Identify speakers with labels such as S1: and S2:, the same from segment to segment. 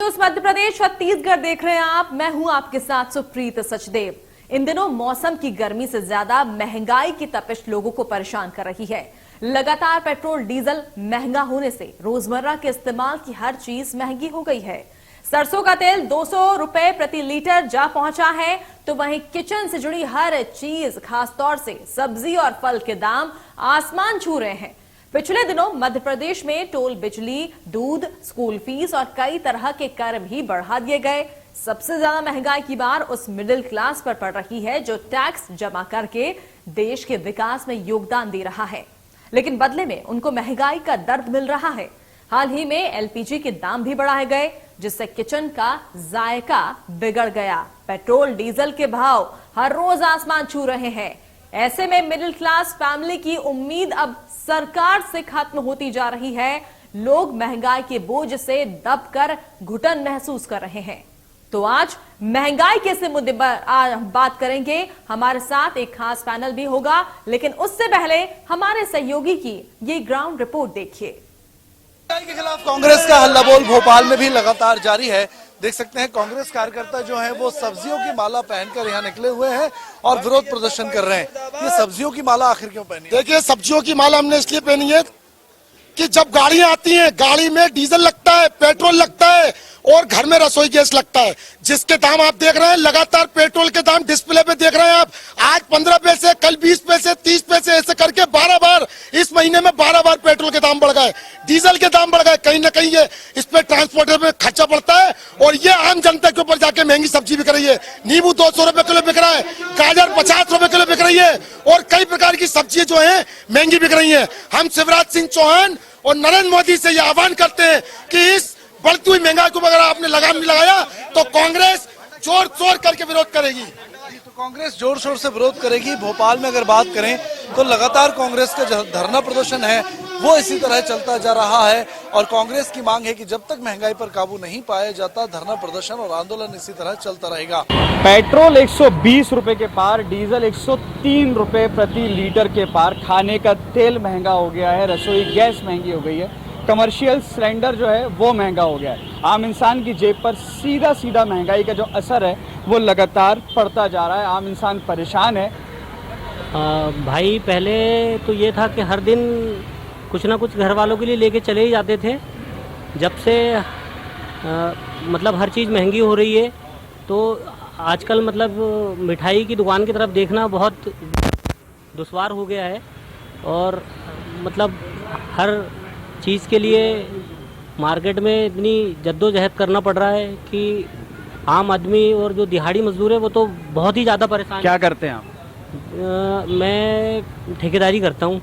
S1: News Madhya Pradesh Chhattisgarh देख रहे हैं आप। मैं हूं आपके साथ सुप्रीत सचदेव। इन दिनों मौसम की गर्मी से ज्यादा महंगाई की तपिश लोगों को परेशान कर रही है। लगातार पेट्रोल डीजल महंगा होने से रोजमर्रा के इस्तेमाल की हर चीज महंगी हो गई है। सरसों का तेल 200 रुपए प्रति लीटर जा पहुंचा है, तो वहीं किचन से जुड़ी हर चीज, खासतौर से सब्जी और फल के दाम आसमान छू रहे हैं। पिछले दिनों मध्य प्रदेश में टोल, बिजली, दूध, स्कूल फीस और कई तरह के कर भी बढ़ा दिए गए। सबसे ज्यादा महंगाई की बार उस मिडिल क्लास पर पड़ रही है जो टैक्स जमा करके देश के विकास में योगदान दे रहा है, लेकिन बदले में उनको महंगाई का दर्द मिल रहा है। हाल ही में एलपीजी के दाम भी बढ़ाए गए, जिससे किचन का जायका बिगड़ गया। पेट्रोल डीजल के भाव हर रोज आसमान छू रहे हैं। ऐसे में मिडिल क्लास फैमिली की उम्मीद अब सरकार से खत्म होती जा रही है। लोग महंगाई के बोझ से दबकर घुटन महसूस कर रहे हैं। तो आज महंगाई के इस मुद्दे पर बात करेंगे। हमारे साथ एक खास पैनल भी होगा, लेकिन उससे पहले हमारे सहयोगी की ये ग्राउंड रिपोर्ट देखिए।
S2: महंगाई के खिलाफ कांग्रेस का हल्लाबोल भोपाल में भी लगातार जारी है। देख सकते हैं कांग्रेस कार्यकर्ता जो हैं वो सब्जियों की माला पहनकर यहाँ निकले हुए हैं और विरोध प्रदर्शन कर रहे हैं। ये सब्जियों की माला आखिर क्यों पहनी?
S3: देखिए, सब्जियों की माला हमने इसलिए पहनी है कि जब गाड़ियां आती हैं, गाड़ी में डीजल लगता है, पेट्रोल लगता है और घर में रसोई गैस लगता है, जिसके दाम आप देख रहे हैं। लगातार पेट्रोल के दाम डिस्प्ले पे देख रहे हैं आप। आज 15 पैसे, कल 20 पैसे, 30 पैसे, ऐसे करके 12 बार इस महीने में 12 बार पेट्रोल के दाम बढ़ गए, डीजल के दाम बढ़ गए। कहीं ना कहीं ये इस पे ट्रांसपोर्टर में खर्चा पड़ता है और ये आम जनता के ऊपर जाके महंगी सब्जी बिक रही है। नींबू 200 रुपए किलो बिक रहा है, गाजर 50 रुपए किलो बिक रही है और कई प्रकार की सब्जी जो है महंगी बिक रही है। हम शिवराज सिंह चौहान और नरेंद्र मोदी से ये आह्वान करते हैं कि इस बढ़ती हुई महंगाई को अगर आपने लगाम नहीं लगाया तो कांग्रेस जोर शोर करके विरोध करेगी।
S2: तो कांग्रेस जोर शोर से विरोध करेगी। भोपाल में अगर बात करें तो लगातार कांग्रेस का जो धरना प्रदर्शन है वो इसी तरह चलता जा रहा है और कांग्रेस की मांग है कि जब तक महंगाई पर काबू नहीं पाया जाता, धरना प्रदर्शन और आंदोलन इसी तरह चलता रहेगा।
S4: पेट्रोल 120 रुपए के पार, डीजल 103 रुपए प्रति लीटर के पार, खाने का तेल महंगा हो गया है, रसोई गैस महंगी हो गई है, कमर्शियल सिलेंडर जो है वो महंगा हो गया है। आम इंसान की जेब पर सीधा सीधा महंगाई का जो असर है वो लगातार पड़ता जा रहा है। आम इंसान परेशान है।
S5: भाई पहले तो ये था कि हर दिन कुछ ना कुछ घर वालों के लिए लेके चले ही जाते थे। जब से मतलब हर चीज़ महंगी हो रही है तो आजकल मतलब मिठाई की दुकान की तरफ देखना बहुत दुश्वार हो गया है और मतलब हर चीज़ के लिए मार्केट में इतनी जद्दोजहद करना पड़ रहा है कि आम आदमी और जो दिहाड़ी मजदूर है वो तो बहुत ही ज़्यादा परेशान।
S4: क्या करते हैं आप?
S5: मैं ठेकेदारी करता हूँ।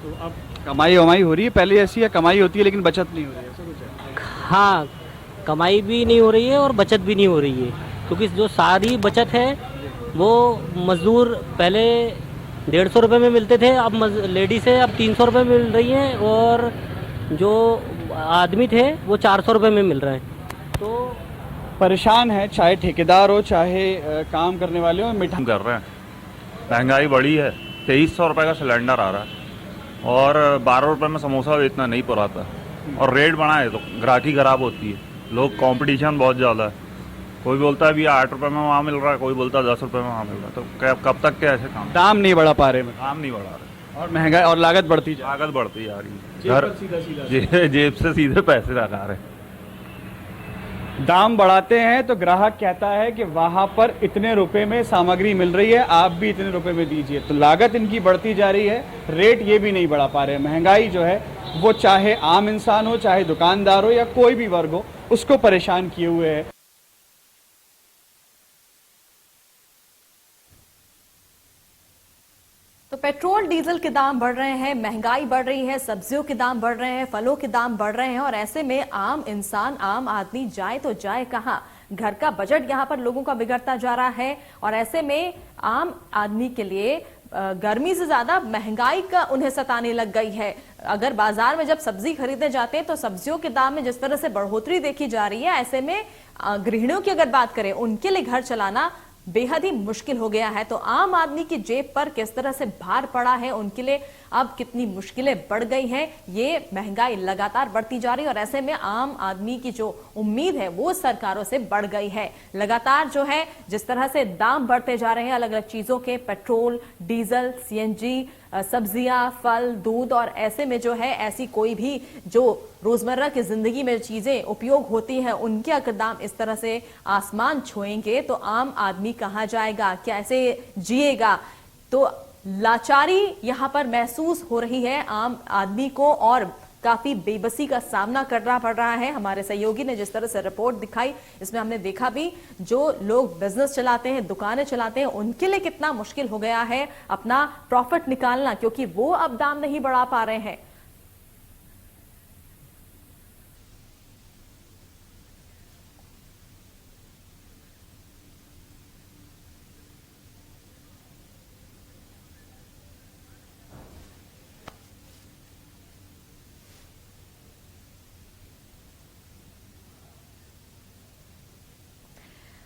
S4: तो अब कमाई वमाई हो रही है? पहले ऐसी है कमाई होती है लेकिन बचत नहीं हो रही है, ऐसा कुछ है?
S5: हाँ, कमाई भी नहीं हो रही है और बचत भी नहीं हो रही है, क्योंकि जो सारी बचत है वो मजदूर पहले 150 रुपये में मिलते थे, अब लेडीज़ है अब 300 रुपये मिल रही हैं और जो आदमी थे वो 400 रुपये में मिल रहे हैं। तो
S4: परेशान है, चाहे ठेकेदार हो चाहे काम करने वाले हो।
S6: मिठाई कर रहे हैं, महंगाई बढ़ी है। 2300 रुपये का सिलेंडर आ रहा है और 12 रुपये में समोसा बेचना नहीं पुराता और रेट बढ़ाए तो ग्राहकी खराब होती है। लोग कंपटीशन बहुत ज़्यादा है। कोई बोलता है भी 8 रुपये में वहाँ मिल रहा है, कोई बोलता है 10 रुपये में वहाँ मिल रहा है। तो कब तक क्या ऐसे काम?
S4: दाम नहीं बढ़ा पा रहे,
S6: दाम नहीं बढ़ा रहे
S4: और महंगाई और लागत बढ़ती जा
S6: रही है। घर जेब से सीधे पैसे लगा रहे।
S4: दाम बढ़ाते हैं तो ग्राहक कहता है कि वहां पर इतने रुपए में सामग्री मिल रही है, आप भी इतने रुपए में दीजिए। तो लागत इनकी बढ़ती जा रही है, रेट ये भी नहीं बढ़ा पा रहे। महंगाई जो है वो चाहे आम इंसान हो, चाहे दुकानदार हो या कोई भी वर्ग हो, उसको परेशान किए हुए है।
S1: तो पेट्रोल डीजल के दाम बढ़ रहे हैं, महंगाई बढ़ रही है, सब्जियों के दाम बढ़ रहे हैं, फलों के दाम बढ़ रहे हैं और ऐसे में आम इंसान, आम आदमी जाए तो जाए कहां? घर का बजट यहां पर लोगों का बिगड़ता जा रहा है और ऐसे में आम आदमी के लिए गर्मी से ज्यादा महंगाई का उन्हें सताने लग गई है। अगर बाजार में जब सब्जी खरीदने जाते हैं तो सब्जियों के दाम में जिस तरह से बढ़ोतरी देखी जा रही है, ऐसे में गृहिणियों की अगर बात करें, उनके लिए घर चलाना बेहद ही मुश्किल हो गया है, तो आम आदमी की जेब पर किस तरह से भार पड़ा है, उनके लिए अब कितनी मुश्किलें बढ़ गई हैं, ये महंगाई लगातार बढ़ती जा रही है और ऐसे में आम आदमी की जो उम्मीद है वो सरकारों से बढ़ गई है। लगातार जो है जिस तरह से दाम बढ़ते जा रहे हैं अलग अलग चीजों के, पेट्रोल, डीजल, सीएनजी, सब्जियां, फल, दूध, और ऐसे में जो है ऐसी कोई भी जो रोजमर्रा की जिंदगी में चीजें उपयोग होती हैं उनके अगर दाम इस तरह से आसमान छुएंगे तो आम आदमी कहां जाएगा, कैसे जिएगा। तो लाचारी यहां पर महसूस हो रही है आम आदमी को और काफी बेबसी का सामना करना पड़ रहा है। हमारे सहयोगी ने जिस तरह से रिपोर्ट दिखाई इसमें हमने देखा भी जो लोग बिजनेस चलाते हैं, दुकानें चलाते हैं, उनके लिए कितना मुश्किल हो गया है अपना प्रॉफिट निकालना, क्योंकि वो अब दाम नहीं बढ़ा पा रहे हैं।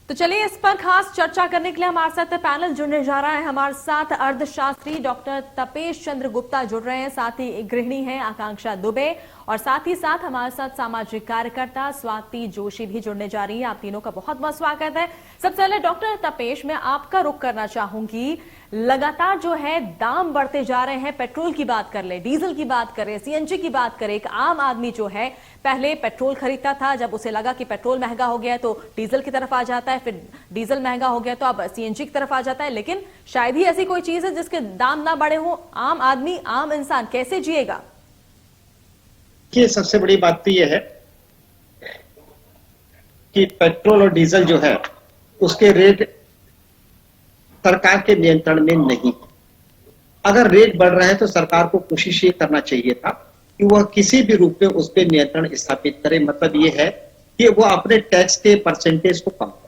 S1: तो चलिए इस पर खास चर्चा करने के लिए हमारे साथ पैनल जुड़ने जा रहा है। हमारे साथ अर्थशास्त्री डॉक्टर तपेश चंद्र गुप्ता जुड़ रहे हैं, साथ ही गृहिणी हैं आकांक्षा दुबे, और साथ ही साथ हमारे साथ सामाजिक कार्यकर्ता स्वाति जोशी भी जुड़ने जा रही है। आप तीनों का बहुत बहुत स्वागत है। सबसे पहले डॉक्टर तपेश, मैं आपका रुख करना चाहूंगी, लगातार जो है दाम बढ़ते जा रहे हैं, पेट्रोल की बात कर ले, डीजल की बात करें, सीएनजी की बात करें, एक आम आदमी जो है पहले पेट्रोल खरीदता था, जब उसे लगा कि पेट्रोल महंगा हो गया तो डीजल की तरफ आ जाता है, फिर डीजल महंगा हो गया तो अब सीएनजी की तरफ आ जाता है, लेकिन शायद ही ऐसी कोई चीज है जिसके दाम ना बढ़े हो। आम आदमी, आम इंसान कैसे जिएगा?
S7: कि सबसे बड़ी बात तो यह है कि पेट्रोल और डीजल जो है उसके रेट सरकार के नियंत्रण में नहीं। अगर रेट बढ़ रहा है तो सरकार को कोशिश ये करना चाहिए था कि वह किसी भी रूप में उस पर नियंत्रण स्थापित करे। मतलब ये है कि वो अपने टैक्स के परसेंटेज को कम करे।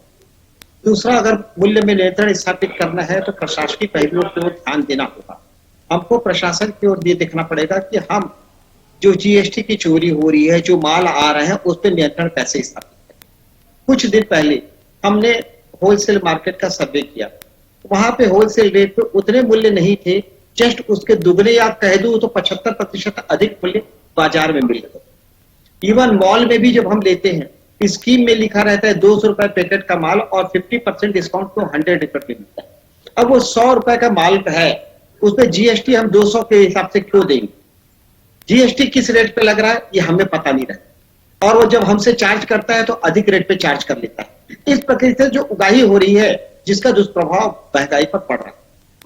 S7: दूसरा, अगर मूल्य में नियंत्रण स्थापित करना है तो प्रशासकीय पहलुओं की ओर ध्यान देना होगा। हमको प्रशासन की ओर ये देखना पड़ेगा कि हम जो जीएसटी की चोरी हो रही है, जो माल आ रहे हैं, उस पर नियंत्रण कैसे स्थापित करें। कुछ दिन पहले हमने होलसेल मार्केट का सर्वे किया, वहां पे होलसेल रेट पे उतने मूल्य नहीं थे, जस्ट उसके दुगने या कह दूं तो 75% अधिक मूल्य बाजार में मिल रहे। इवन मॉल में भी जब हम लेते हैं स्कीम में लिखा रहता है 200 रुपए पैकेट का माल और 50% डिस्काउंट तो 100 रुपए पे मिलता है। अब वो 100 रुपए का माल है, उस पर जीएसटी हम 200 के हिसाब से क्यों देंगे? जीएसटी किस रेट पे लग रहा है ये हमें पता नहीं रहता, और वो जब हमसे चार्ज करता है तो अधिक रेट पे चार्ज कर लेता है। इस प्रकार से जो उगाही हो रही है जिसका दुष्प्रभाव महंगाई पर पड़ रहा है।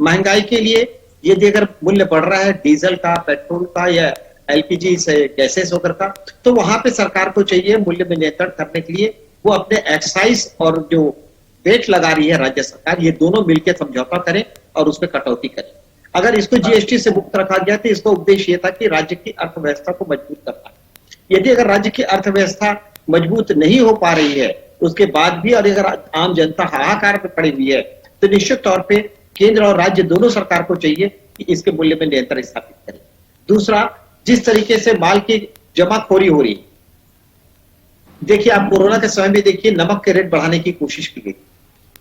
S7: महंगाई के लिए यदि अगर मूल्य बढ़ रहा है डीजल का, पेट्रोल का या एलपीजी से गैसेस वगैरह का, तो वहां पे सरकार को चाहिए मूल्य में नियंत्रण करने के लिए वो अपने एक्साइज और जो रेट लगा रही है राज्य सरकार, ये दोनों मिलकर समझौता करें और उस पर कटौती करें। अगर इसको जीएसटी से मुक्त रखा गया तो इसका उद्देश्य ये था कि राज्य की अर्थव्यवस्था को मजबूत करना। यदि अगर राज्य की अर्थव्यवस्था मजबूत नहीं हो पा रही है उसके बाद भी, और अगर आम जनता हाहाकार में पड़ी हुई है, तो निश्चित तौर पे केंद्र और राज्य दोनों सरकार को चाहिए कि इसके मूल्य में नियंत्रण स्थापित करें। दूसरा, जिस तरीके से माल की जमाखोरी हो रही है, देखिए आप कोरोना के समय में देखिए नमक के रेट बढ़ाने की कोशिश की गई।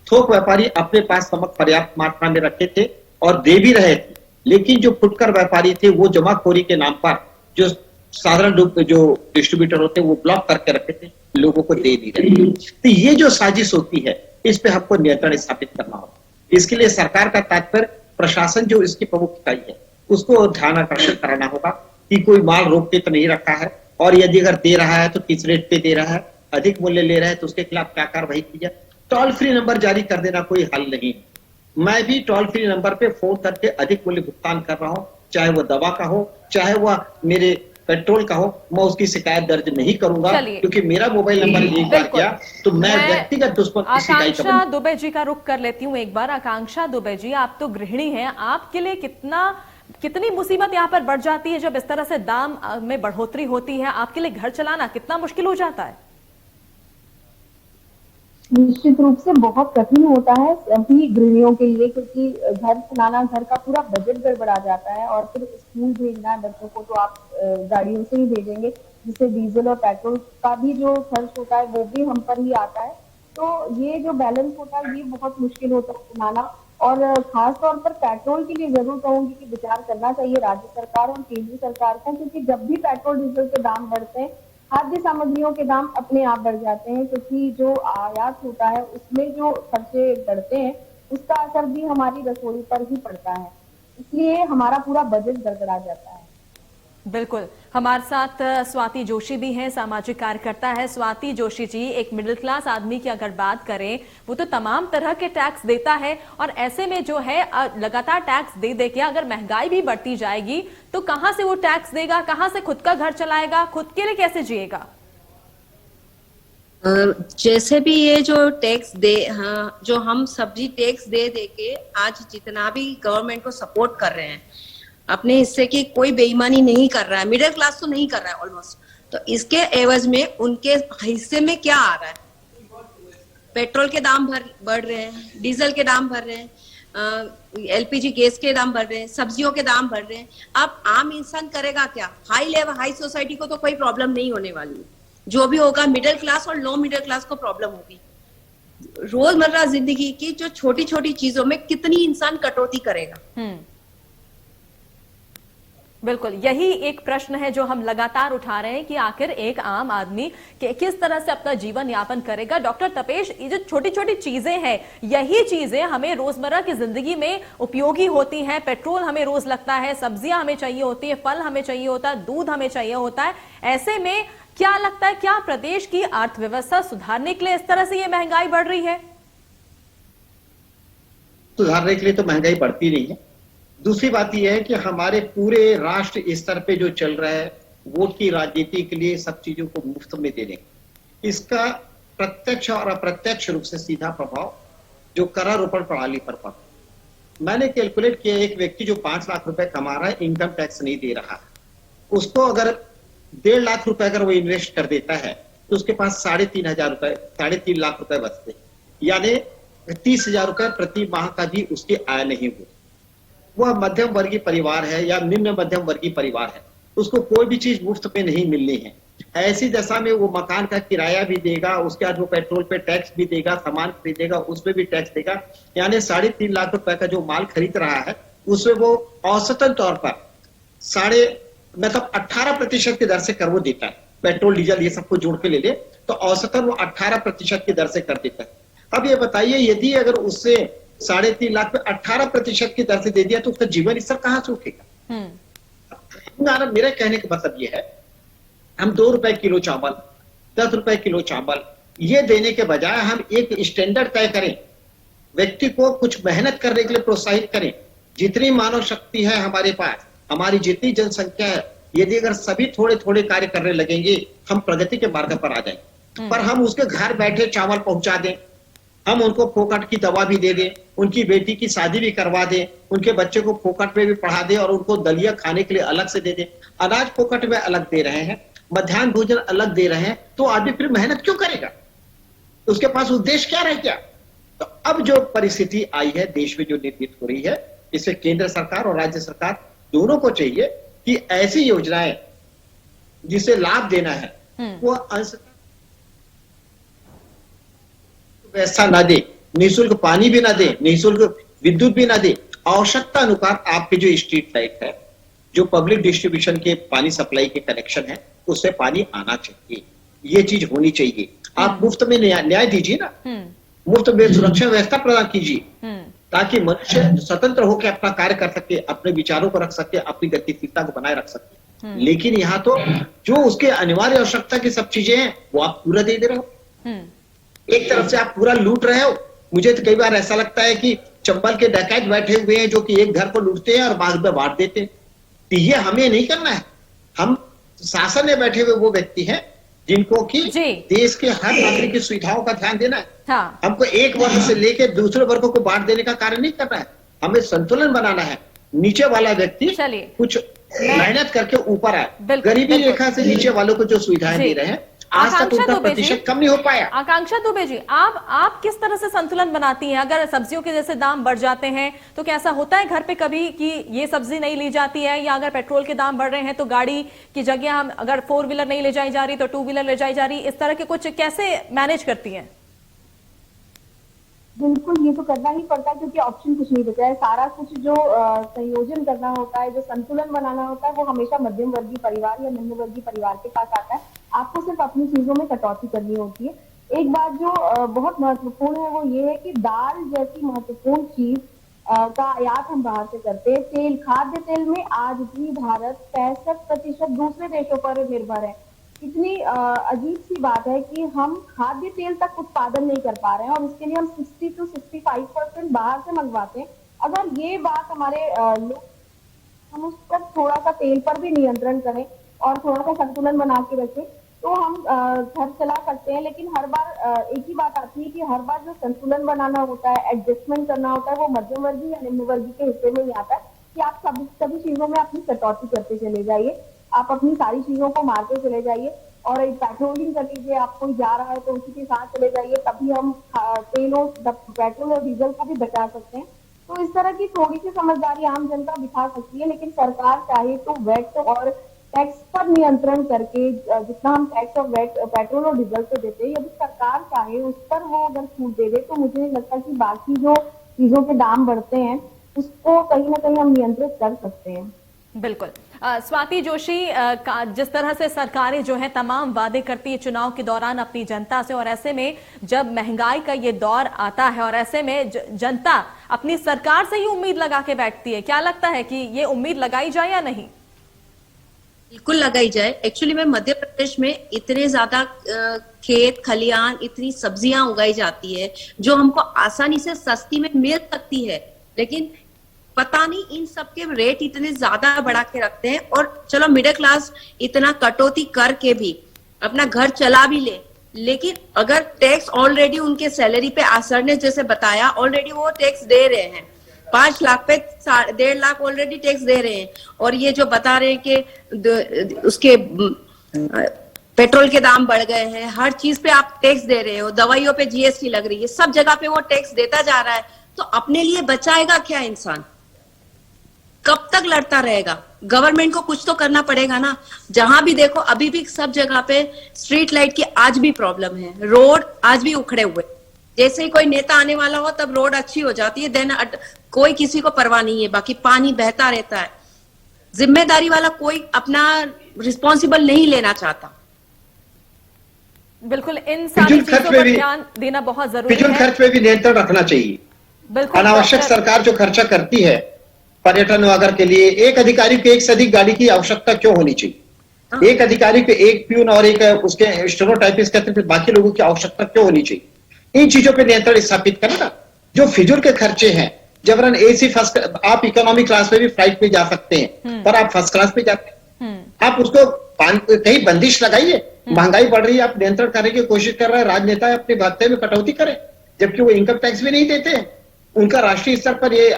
S7: थोक व्यापारी अपने पास नमक पर्याप्त मात्रा में रखे थे और दे भी रहे थे, लेकिन जो फुटकर व्यापारी थे वो जमाखोरी के नाम पर जो साधारण जो डिस्ट्रीब्यूटर होते हैं वो ब्लॉक करके रखे थे, लोगों को दे नहीं रहे। तो ये जो साजिश होती है इस पे हमको नियंत्रण स्थापित करना होगा। इसके लिए सरकार का तात्पर्य, प्रशासन जो इसकी प्रमुख इकाई है उसको ध्यान आकर्षित कराना होगा कि कोई माल रोक के तो नहीं रखा है, और यदि अगर दे रहा है तो किस रेट पे दे रहा है, अधिक मूल्य ले रहा है तो उसके खिलाफ क्या कार्रवाई की जाए। टोल फ्री नंबर जारी कर देना कोई हल नहीं। मैं भी टोल फ्री नंबर पे फोन करके अधिक मूल्य भुगतान कर रहा हूं, चाहे वो दवा का हो, चाहे वह मेरे पेट्रोल का हो, मैं उसकी शिकायत दर्ज नहीं करूंगा, क्योंकि मेरा मोबाइल नंबर एक बार गया तो मैं व्यक्तिगत दुश्मन की शिकायत करूंगा।
S1: आकांक्षा दुबे जी का रुख कर लेती हूँ एक बार। आकांक्षा दुबे जी, आप तो गृहिणी हैं, आपके लिए कितनी मुसीबत यहाँ पर बढ़ जाती है जब इस तरह से दाम में बढ़ोतरी होती है? आपके लिए घर चलाना कितना मुश्किल हो जाता है?
S8: निश्चित रूप से बहुत कठिन होता है सभी गृहिणियों के लिए, क्योंकि घर चलाना, घर का पूरा बजट गड़बड़ा जाता है, और फिर स्कूल भेजना है बच्चों को तो आप गाड़ियों से ही भेजेंगे, जिससे डीजल और पेट्रोल का भी जो खर्च होता है वो भी हम पर ही आता है। तो ये जो बैलेंस होता है ये बहुत मुश्किल होता है बनाना। और खास तौर पर पेट्रोल के लिए जरूर कहूंगी कि विचार करना चाहिए राज्य सरकार और केंद्र सरकार को, क्योंकि जब भी पेट्रोल डीजल के दाम बढ़ते हैं खाद्य सामग्रियों के दाम अपने आप बढ़ जाते हैं, क्योंकि जो आयात होता है उसमें जो खर्चे बढ़ते हैं उसका असर भी हमारी रसोई पर ही पड़ता है, इसलिए हमारा पूरा बजट गड़बड़ा जाता है।
S1: बिल्कुल, हमारे साथ स्वाति जोशी भी हैं, सामाजिक कार्यकर्ता है। स्वाति जोशी जी, एक मिडिल क्लास आदमी की अगर बात करें, वो तो तमाम तरह के टैक्स देता है और ऐसे में जो है लगातार टैक्स दे दे के अगर महंगाई भी बढ़ती जाएगी तो कहां से वो टैक्स देगा, कहां से खुद का घर चलाएगा, खुद के लिए कैसे जिएगा?
S9: जैसे भी ये जो टैक्स दे, हाँ, जो हम सब्जी टैक्स दे दे के आज जितना भी गवर्नमेंट को सपोर्ट कर रहे हैं, अपने हिस्से की कोई बेईमानी नहीं कर रहा है, मिडिल क्लास तो नहीं कर रहा है ऑलमोस्ट, तो इसके एवज में उनके हिस्से में क्या आ रहा है? पेट्रोल के दाम बढ़ रहे हैं, डीजल के दाम बढ़ रहे हैं, एलपीजी गैस के दाम बढ़ रहे हैं, सब्जियों के दाम बढ़ रहे हैं। अब आम इंसान करेगा क्या? हाई सोसाइटी को तो कोई प्रॉब्लम नहीं होने वाली है, जो भी होगा मिडिल क्लास और लो मिडिल क्लास को प्रॉब्लम होगी। रोजमर्रा जिंदगी की जो छोटी छोटी चीजों में कितनी इंसान कटौती करेगा?
S1: बिल्कुल, यही एक प्रश्न है जो हम लगातार उठा रहे हैं कि आखिर एक आम आदमी किस तरह से अपना जीवन यापन करेगा। डॉक्टर तपेश, ये जो छोटी छोटी चीजें हैं, यही चीजें हमें रोजमर्रा की जिंदगी में उपयोगी होती हैं। पेट्रोल हमें रोज लगता है, सब्जियां हमें चाहिए होती है, फल हमें चाहिए होता है, दूध हमें चाहिए होता है। ऐसे में क्या लगता है, क्या प्रदेश की अर्थव्यवस्था सुधारने के लिए इस तरह से ये महंगाई बढ़ रही है?
S7: सुधारने के लिए तो महंगाई बढ़ती नहीं है। दूसरी बात यह है कि हमारे पूरे राष्ट्र स्तर पे जो चल रहा है वोट की राजनीति के लिए सब चीजों को मुफ्त में देने, इसका प्रत्यक्ष और अप्रत्यक्ष रूप से सीधा प्रभाव जो करारोपण प्रणाली पर पड़ा। मैंने कैलकुलेट किया, एक व्यक्ति जो 5 लाख रुपए कमा रहा है, इनकम टैक्स नहीं दे रहा, उसको अगर 1.5 लाख रुपए अगर वो इन्वेस्ट कर देता है तो उसके पास 3.5 लाख रुपए बचते, यानी 30,000 रुपए प्रति माह का भी उसकी आय नहीं हुई। वह मध्यम वर्गीय परिवार है या निम्न मध्यम वर्गीय परिवार है, उसको कोई भी चीज मुफ्त में नहीं मिलनी है। ऐसी दशा में वो मकान का किराया भी देगा, उसके बाद वो पेट्रोल पे टैक्स भी देगा, सामान खरीदेगा उसमें भी टैक्स देगा, यानी 3.5 लाख रुपए का जो माल खरीद रहा है उसमें वो औसतन तौर पर 18% की दर से कर वो देता है। पेट्रोल डीजल ये सबको जोड़ के ले ले तो औसतन वो 18% की दर से कर देता है। अब ये बताइए, यदि अगर उससे 3.5 लाख पे 18% की दर से दे दिया तो उसका जीवन स्तर कहां से उठेगा? मेरा कहने का मतलब ये है, हम 2 रुपए किलो चावल, 10 रुपए किलो चावल ये देने के बजाय हम एक स्टैंडर्ड तय करें, व्यक्ति को कुछ मेहनत करने के लिए प्रोत्साहित करें। जितनी मानव शक्ति है हमारे पास, हमारी जितनी जनसंख्या है, यदि अगर सभी थोड़े थोड़े कार्य करने लगेंगे हम प्रगति के मार्ग पर आ जाएंगे। पर हम उसके घर बैठे चावल पहुंचा दें, हम उनको फोकट की दवा भी दे दें, उनकी बेटी की शादी भी करवा दें, उनके बच्चे को फोकट में भी पढ़ा दें और उनको दलिया खाने के लिए अलग से दे दें, अनाज फोकट में अलग दे रहे हैं, मध्याह्न भोजन अलग दे रहे हैं, तो आदमी फिर मेहनत क्यों करेगा? उसके पास उद्देश्य क्या रह गया? तो अब जो परिस्थिति आई है देश में जो निर्मित हो रही है, इसे केंद्र सरकार और राज्य सरकार दोनों को चाहिए कि ऐसी योजनाएं जिसे लाभ देना है वो अंश व्यवस्था ना दे, निःशुल्क पानी भी ना दे, निःशुल्क विद्युत भी ना दे, आवश्यकता अनुसार आपके जो स्ट्रीट लाइट है, जो पब्लिक डिस्ट्रीब्यूशन के पानी सप्लाई के कनेक्शन है, उससे पानी आना चाहिए। ये चीज होनी चाहिए। आप मुफ्त में न्याय दीजिए ना, मुफ्त में सुरक्षा व्यवस्था प्रदान कीजिए ताकि मनुष्य स्वतंत्र होकर अपना कार्य कर सके, अपने विचारों को रख सके, अपनी गतिशीलता को बनाए रख सके। लेकिन यहाँ तो जो उसके अनिवार्य आवश्यकता की सब चीजें हैं वो आप पूरा दे दे रहे हो। एक तरफ से आप पूरा लूट रहे हो। मुझे तो कई बार ऐसा लगता है कि चंबल के डकैत बैठे हुए हैं जो कि एक घर को लूटते हैं और बाद में बांट देते हैं। तो ये हमें नहीं करना है। हम शासन में बैठे हुए वो व्यक्ति हैं जिनको कि देश के हर नागरिक की सुविधाओं का ध्यान देना है। हाँ। हमको एक वर्ग से लेकर दूसरे वर्गों को बांट देने का कार्य नहीं करना है। हमें संतुलन बनाना है। नीचे वाला व्यक्ति कुछ मेहनत करके ऊपर आए। गरीबी रेखा से नीचे वालों को जो सुविधाएं दे रहे हैं, आज तक उनका प्रतिशत कम नहीं हो पाया।
S1: आकांक्षा दुबे जी, आप किस तरह से संतुलन बनाती हैं? अगर सब्जियों के जैसे दाम बढ़ जाते हैं तो क्या ऐसा होता है घर पे कभी कि ये सब्जी नहीं ली जाती है, या अगर पेट्रोल के दाम बढ़ रहे हैं तो गाड़ी की जगह हम अगर 4 व्हीलर नहीं ले जाई जा रही तो 2 व्हीलर ले जाई जा रही, इस तरह के कुछ कैसे मैनेज करती हैं?
S8: बिल्कुल, ये तो करना ही पड़ता है क्योंकि ऑप्शन कुछ नहीं बचा है। सारा कुछ जो संयोजन करना होता है, जो संतुलन बनाना होता है, वो हमेशा मध्यम वर्गीय परिवार या निम्न वर्गीय परिवार के पास आता है। आपको सिर्फ अपनी चीजों में कटौती करनी होती है। एक बात जो बहुत महत्वपूर्ण है वो ये है कि दाल जैसी महत्वपूर्ण चीज का आयात हम बाहर से करते हैं। तेल, खाद्य तेल में आज भी भारत 65% दूसरे देशों पर निर्भर है। इतनी अजीब सी बात है कि हम खाद्य तेल तक उत्पादन नहीं कर पा रहे हैं और उसके लिए हम 60 to 65% बाहर से मंगवाते हैं। अगर ये बात हमारे लोग, हम उस पर थोड़ा सा तेल पर भी नियंत्रण करें और थोड़ा सा संतुलन बना के रखें तो हम घर चला सकते हैं। लेकिन हर बार एक ही बात आती है कि हर बार जो संतुलन बनाना होता है, एडजस्टमेंट करना होता है, वो मध्यम वर्गीय या निम्न वर्गीय के हिस्से में ही आता है कि आप सभी चीजों में अपनी कटौती करते चले जाइए, आप अपनी सारी चीजों को मारते चले जाइए और एक पेट्रोलिंग कर लीजिए। आप कोई जा रहा है तो उसी के साथ चले जाइए, तभी हम तेलों, पेट्रोल और डीजल को भी बचा सकते हैं। तो इस तरह की थोड़ी सी समझदारी आम जनता दिखा सकती है, लेकिन सरकार चाहे तो वैट और टैक्स पर नियंत्रण करके, जितना हम टैक्स और वैट पेट्रोल और डीजल पे देते हैं, यदि सरकार चाहे उस पर वो अगर छूट दे दे तो मुझे नहीं लगता कि बाकी जो चीजों के दाम बढ़ते हैं उसको कहीं ना कहीं हम नियंत्रित कर सकते हैं।
S1: बिल्कुल। स्वाति जोशी, जिस तरह से सरकारें जो है तमाम वादे करती है चुनाव के दौरान अपनी जनता से, और ऐसे में जब महंगाई का ये दौर आता है और ऐसे में जनता अपनी सरकार से ही उम्मीद लगा के बैठती है, क्या लगता है कि ये उम्मीद लगाई जाए या नहीं?
S9: बिल्कुल लगाई जाए। एक्चुअली में मध्य प्रदेश में इतने ज्यादा खेत खलियान, इतनी सब्जियां उगाई जाती है जो हमको आसानी से सस्ती में मिल सकती है, लेकिन पता नहीं इन सब के रेट इतने ज्यादा बढ़ा के रखते हैं। और चलो मिडिल क्लास इतना कटौती करके भी अपना घर चला भी ले, लेकिन अगर टैक्स ऑलरेडी उनके सैलरी पे सर ने जैसे बताया ऑलरेडी वो टैक्स दे रहे हैं, 5 लाख पे 1.5 लाख ऑलरेडी टैक्स दे रहे हैं। और ये जो बता रहे हैं कि उसके पेट्रोल के दाम बढ़ गए हैं, हर चीज पे आप टैक्स दे रहे हो, दवाइयों पे जीएसटी लग रही है, सब जगह पे वो टैक्स देता जा रहा है, तो अपने लिए बचाएगा क्या इंसान? कब तक लड़ता रहेगा? गवर्नमेंट को कुछ तो करना पड़ेगा ना। जहां भी देखो अभी भी सब जगह पे स्ट्रीट लाइट की आज भी प्रॉब्लम है, रोड आज भी उखड़े हुए। जैसे ही कोई नेता आने वाला हो तब रोड अच्छी हो जाती है, देन कोई किसी को परवाह नहीं है, बाकी पानी बहता रहता है। जिम्मेदारी वाला कोई अपना रिस्पॉन्सिबल नहीं लेना चाहता।
S1: बिल्कुल, इन सारी चीजों पर ध्यान देना बहुत जरूरी है।
S7: फिजूल खर्च पे भी नियंत्रण रखना चाहिए।
S1: बिल्कुल,
S7: अनावश्यक सरकार जो खर्चा करती है पर्यटन वगैरह के लिए, एक अधिकारी को एक से अधिक गाड़ी की आवश्यकता क्यों होनी चाहिए? एक अधिकारी को एक प्यून और एक उसके स्टेनोटाइपिस्ट के अतिरिक्त बाकी लोगों की आवश्यकता क्यों होनी चाहिए? इन चीजों पे नियंत्रण स्थापित करें ना। जो फिजूल के खर्चे हैं, जबरन एसी फर्स्ट, आप इकोनॉमिक क्लास में भी फ्लाइट पे जा सकते हैं, पर आप फर्स्ट क्लास पे जाते हैं, आप उसको कहीं बंदिश लगाइए। महंगाई बढ़ रही है, आप नियंत्रण करने की कोशिश कर रहे हैं, राजनेता अपने भत्ते में कटौती करें, जबकि वो इनकम टैक्स भी नहीं देते हैं, उनका राष्ट्रीय स्तर पर ये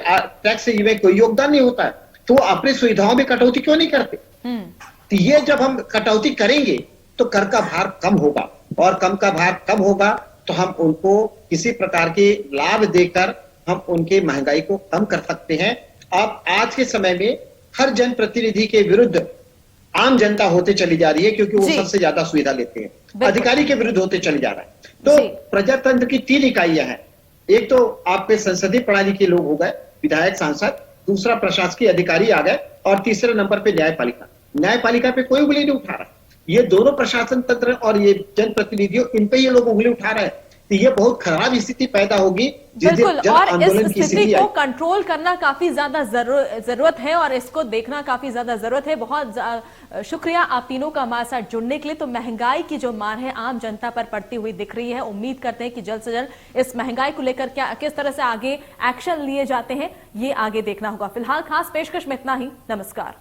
S7: टैक्स में कोई योगदान नहीं होता है, तो वो अपनी सुविधाओं में कटौती क्यों नहीं करते? तो ये जब हम कटौती करेंगे तो कर का भार कम होगा, और कम का भार कम होगा तो हम उनको किसी प्रकार के लाभ देकर हम उनके महंगाई को कम कर सकते हैं। अब आज के समय में हर जनप्रतिनिधि के विरुद्ध आम जनता होते चली जा रही है, क्योंकि वो सबसे ज्यादा सुविधा लेते हैं। अधिकारी के विरुद्ध होते चले जा रहा है। तो प्रजातंत्र की 3 इकाइयां हैं। एक तो आपके संसदीय प्रणाली के लोग हो गए, विधायक, सांसद, दूसरा प्रशासकीय अधिकारी आ गए, और तीसरे नंबर पे न्यायपालिका। न्यायपालिका पे कोई उंगली नहीं उठा रहा। ये दोनों प्रशासन तंत्र और ये जनप्रतिनिधियों, इन पे ये लोग उंगली उठा रहे हैं, तो ये बहुत खराब स्थिति पैदा होगी।
S1: बिल्कुल, और इस स्थिति को कंट्रोल करना काफी ज्यादा जरूरत है और इसको देखना काफी ज्यादा जरूरत है। बहुत शुक्रिया आप तीनों का हमारे साथ जुड़ने के लिए। तो महंगाई की जो मार है आम जनता पर पड़ती हुई दिख रही है। उम्मीद करते हैं कि जल्द से जल्द इस महंगाई को लेकर क्या किस तरह से आगे एक्शन लिए जाते हैं, ये आगे देखना होगा। फिलहाल खास पेशकश में इतना ही। नमस्कार।